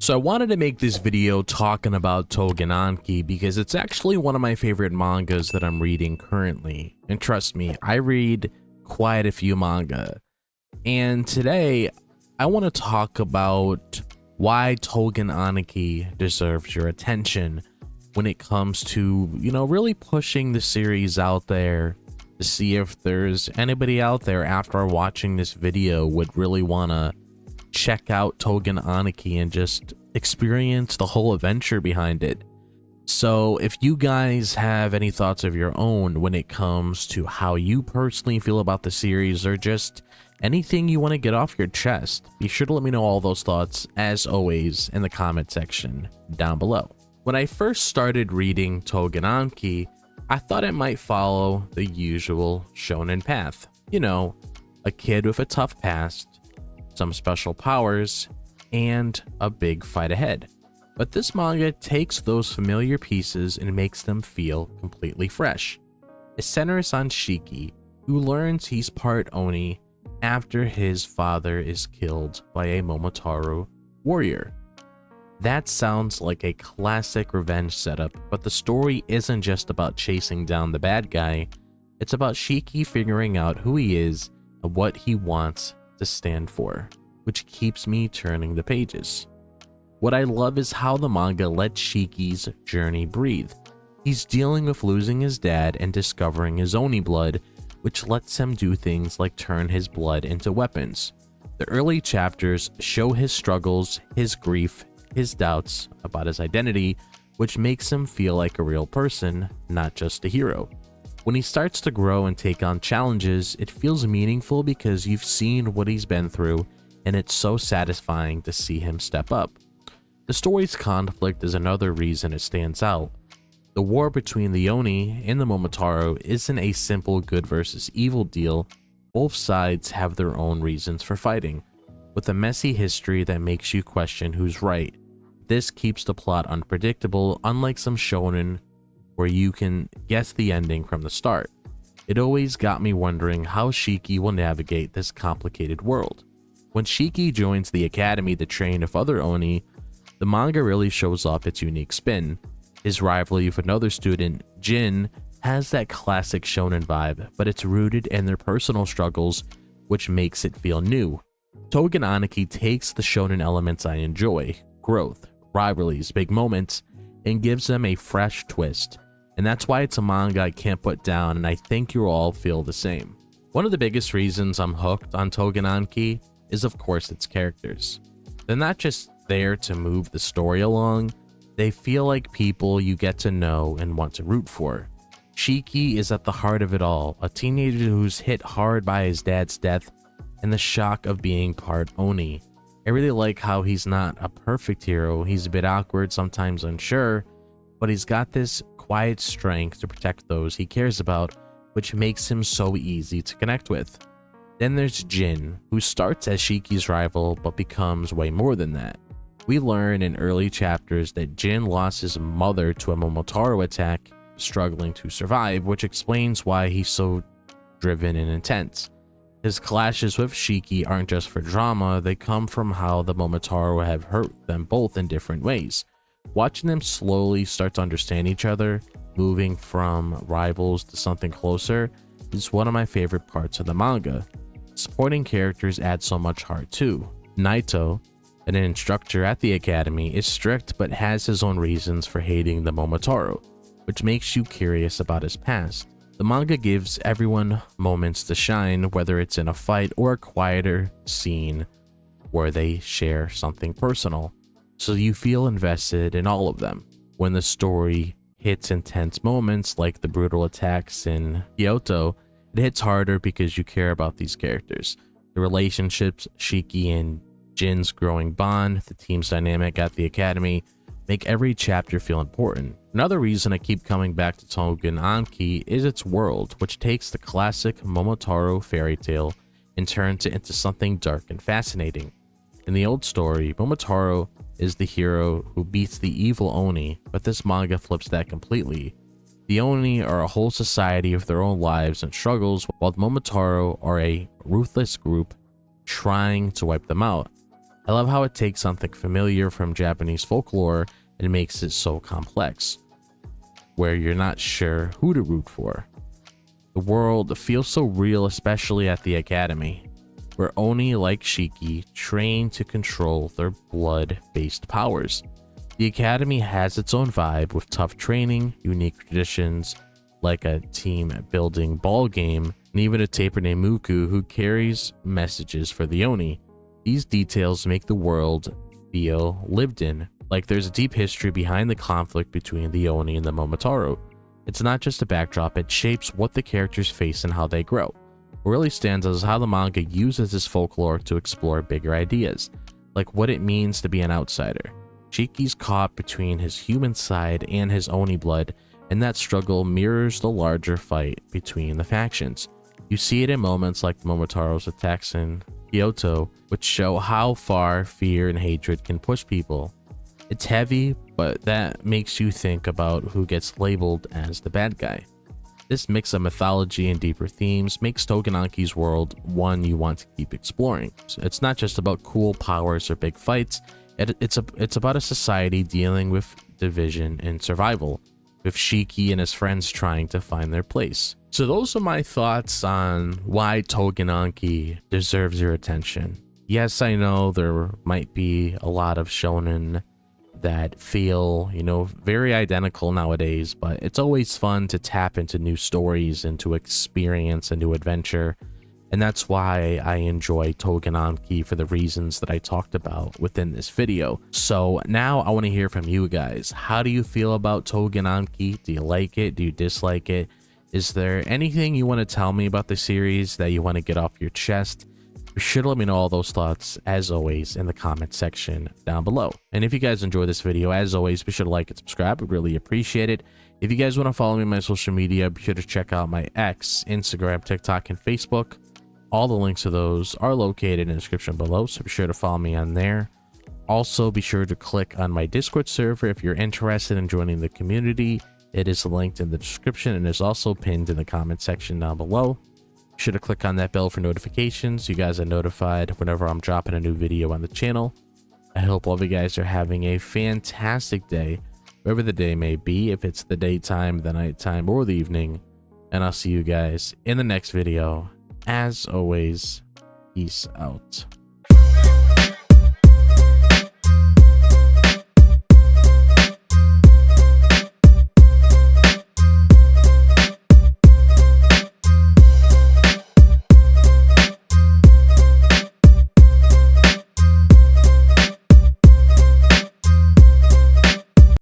So I wanted to make this video talking about Tougen Anki because it's actually one of my favorite mangas that I'm reading currently. And trust me, I read quite a few manga. And today, I want to talk about why Tougen Anki deserves your attention when it comes to, really pushing the series out there to see if there's anybody out there after watching this video would really want to check out Tougen Anki and just experience the whole adventure behind it. So if you guys have any thoughts of your own when it comes to how you personally feel about the series or just anything you want to get off your chest, be sure to let me know all those thoughts, as always, in the comment section down below. When I first started reading Tougen Anki, I thought it might follow the usual shonen path. A kid with a tough past, some special powers, and a big fight ahead. But this manga takes those familiar pieces and makes them feel completely fresh. It centers on Shiki, who learns he's part Oni after his father is killed by a Momotaro warrior. That sounds like a classic revenge setup, but the story isn't just about chasing down the bad guy. It's about Shiki figuring out who he is and what he wants to stand for, which keeps me turning the pages. What I love is how the manga lets Shiki's journey breathe. He's dealing with losing his dad and discovering his Oni blood, which lets him do things like turn his blood into weapons. The early chapters show his struggles, his grief, his doubts about his identity, which makes him feel like a real person, not just a hero. When he starts to grow and take on challenges, it feels meaningful because you've seen what he's been through, and it's so satisfying to see him step up. The story's conflict is another reason it stands out. The war between the Oni and the Momotaro isn't a simple good versus evil deal. Both sides have their own reasons for fighting, with a messy history that makes you question who's right. This keeps the plot unpredictable, unlike some shonen where you can guess the ending from the start. It always got me wondering how Shiki will navigate this complicated world. When Shiki joins the academy to train with other Oni, the manga really shows off its unique spin. His rivalry with another student, Jin, has that classic shonen vibe, but it's rooted in their personal struggles, which makes it feel new. Tougen Anki takes the shonen elements I enjoy, growth, rivalries, big moments, and gives them a fresh twist. And that's why it's a manga I can't put down, and I think you all feel the same. One of the biggest reasons I'm hooked on Tougen Anki is, of course, its characters. They're not just there to move the story along, they feel like people you get to know and want to root for. Shiki is at the heart of it all, a teenager who's hit hard by his dad's death and the shock of being part Oni. I really like how he's not a perfect hero. He's a bit awkward, sometimes unsure, but he's got this quiet strength to protect those he cares about, which makes him so easy to connect with. Then there's Jin, who starts as Shiki's rival but becomes way more than that. We learn in early chapters that Jin lost his mother to a Momotaro attack, struggling to survive, which explains why he's so driven and intense. His clashes with Shiki aren't just for drama, they come from how the Momotaro have hurt them both in different ways. Watching them slowly start to understand each other, moving from rivals to something closer, is one of my favorite parts of the manga. Supporting characters add so much heart too. Naito, an instructor at the academy, is strict but has his own reasons for hating the Momotaro, which makes you curious about his past. The manga gives everyone moments to shine, whether it's in a fight or a quieter scene where they share something personal, so you feel invested in all of them. When the story hits intense moments like the brutal attacks in Kyoto, it hits harder because you care about these characters. The relationships, Shiki and Jin's growing bond, the team's dynamic at the academy, make every chapter feel important. Another reason I keep coming back to Tougen Anki is its world, which takes the classic Momotaro fairy tale and turns it into something dark and fascinating. In the old story, Momotaro is the hero who beats the evil Oni, but this manga flips that completely. The Oni are a whole society with their own lives and struggles, while the Momotaro are a ruthless group trying to wipe them out. I love how it takes something familiar from Japanese folklore and makes it so complex, where you're not sure who to root for. The world feels so real, especially at the academy, where Oni, like Shiki, train to control their blood-based powers. The academy has its own vibe with tough training, unique traditions, like a team-building ball game, and even a taper named Muku who carries messages for the Oni. These details make the world feel lived in, like there's a deep history behind the conflict between the Oni and the Momotaro. It's not just a backdrop, it shapes what the characters face and how they grow. What really stands out is how the manga uses this folklore to explore bigger ideas, like what it means to be an outsider. Shiki's caught between his human side and his Oni blood, and that struggle mirrors the larger fight between the factions. You see it in moments like Momotaro's attacks in Kyoto, which show how far fear and hatred can push people. It's heavy, but that makes you think about who gets labeled as the bad guy. This mix of mythology and deeper themes makes Tougen Anki's world one you want to keep exploring. So it's not just about cool powers or big fights, it's about a society dealing with division and survival, with Shiki and his friends trying to find their place. So those are my thoughts on why Tougen Anki deserves your attention. Yes, I know there might be a lot of shonen that feel, very identical nowadays, but it's always fun to tap into new stories and to experience a new adventure. And that's why I enjoy Tougen Anki for the reasons that I talked about within this video. So now I want to hear from you guys. How do you feel about Tougen Anki? Do you like it? Do you dislike it? Is there anything you want to tell me about the series that you want to get off your chest? Be sure to let me know all those thoughts, as always, in the comment section down below. And if you guys enjoy this video, as always, be sure to like and subscribe. I really appreciate it. If you guys want to follow me on my social media, be sure to check out my X, Instagram, TikTok, and Facebook. All the links to those are located in the description below, so be sure to follow me on there. Also, be sure to click on my Discord server if you're interested in joining the community. It is linked in the description and is also pinned in the comment section down below. Be sure to click on that bell for notifications. You guys are notified whenever I'm dropping a new video on the channel. I hope all of you guys are having a fantastic day, wherever the day may be, if it's the daytime, the nighttime, or the evening. And I'll see you guys in the next video. As always, peace out.